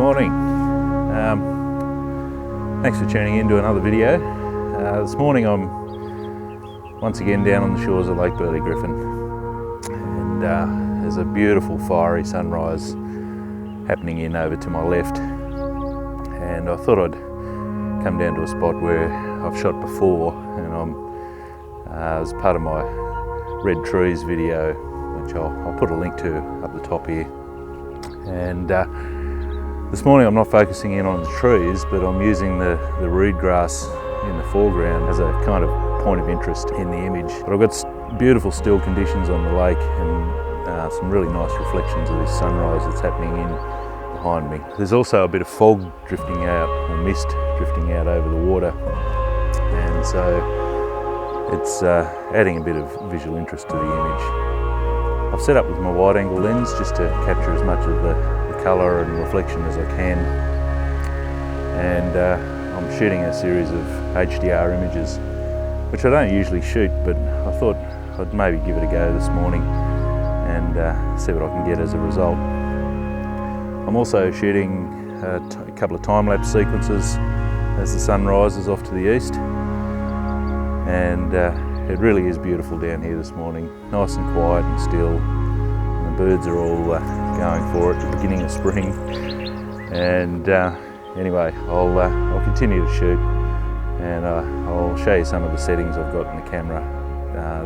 Morning. Thanks for tuning in to another video. This morning I'm once again down on the shores of Lake Burley Griffin, and there's a beautiful fiery sunrise happening in over to my left, and I thought I'd come down to a spot where I've shot before, and as part of my Red Trees video, which I'll put a link to up the top here. And this morning I'm not focusing in on the trees, but I'm using the reed grass in the foreground as a kind of point of interest in the image. But I've got beautiful still conditions on the lake and some really nice reflections of this sunrise that's happening in behind me. There's also a bit of fog drifting out, or mist drifting out over the water, and so it's adding a bit of visual interest to the image. I've set up with my wide angle lens just to capture as much of the colour and reflection as I can, and I'm shooting a series of HDR images, which I don't usually shoot, but I thought I'd maybe give it a go this morning and see what I can get as a result. I'm also shooting a couple of time-lapse sequences as the sun rises off to the east, and it really is beautiful down here this morning, nice and quiet and still. And the birds are all going for it at the beginning of spring, and anyway, I'll continue to shoot, and I'll show you some of the settings I've got in the camera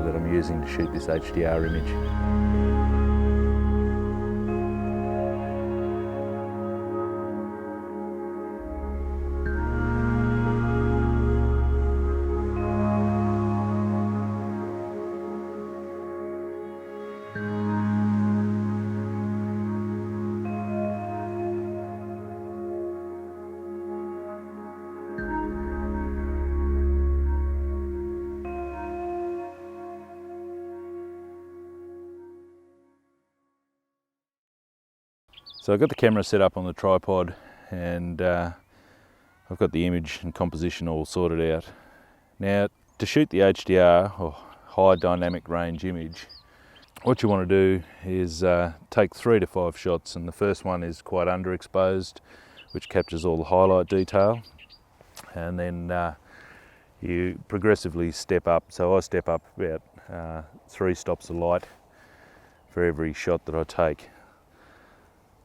that I'm using to shoot this HDR image. So I've got the camera set up on the tripod, and I've got the image and composition all sorted out. Now, to shoot the HDR, or high dynamic range image, what you want to do is take 3 to 5 shots, and the first one is quite underexposed, which captures all the highlight detail, and then you progressively step up. So I step up about 3 stops of light for every shot that I take.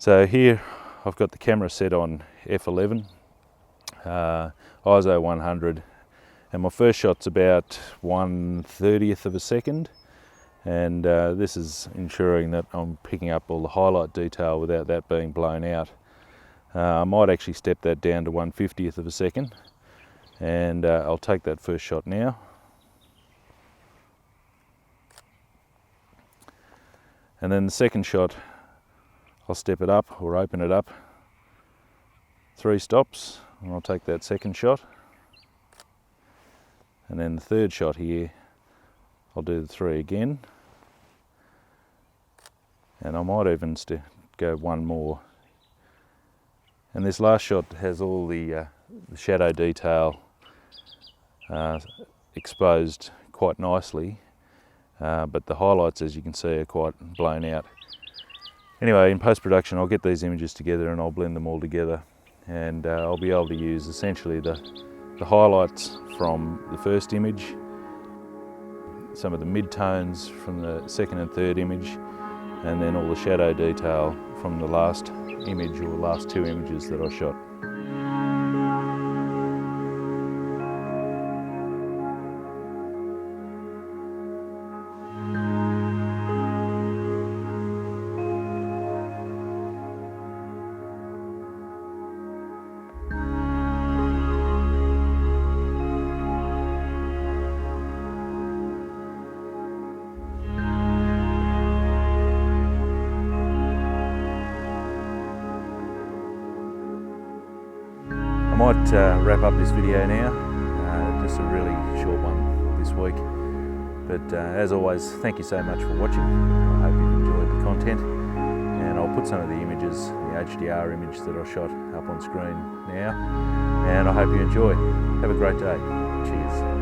So here I've got the camera set on f11, ISO 100, and my first shot's about 1/30th of a second, and this is ensuring that I'm picking up all the highlight detail without that being blown out. I might actually step that down to 1/50th of a second, and I'll take that first shot now. And then the second shot, I'll step it up or open it up 3 stops, and I'll take that second shot. And then the third shot here, I'll do the 3 again, and I might even go one more. And this last shot has all the shadow detail exposed quite nicely, but the highlights, as you can see, are quite blown out. Anyway, in post-production I'll get these images together and I'll blend them all together, and I'll be able to use essentially the highlights from the first image, some of the mid-tones from the second and third image, and then all the shadow detail from the last image or last 2 images that I shot. I might wrap up this video now, just a really short one this week, but as always, thank you so much for watching. I hope you've enjoyed the content, and I'll put some of the images, the HDR image that I shot, up on screen now, and I hope you enjoy. Have a great day. Cheers.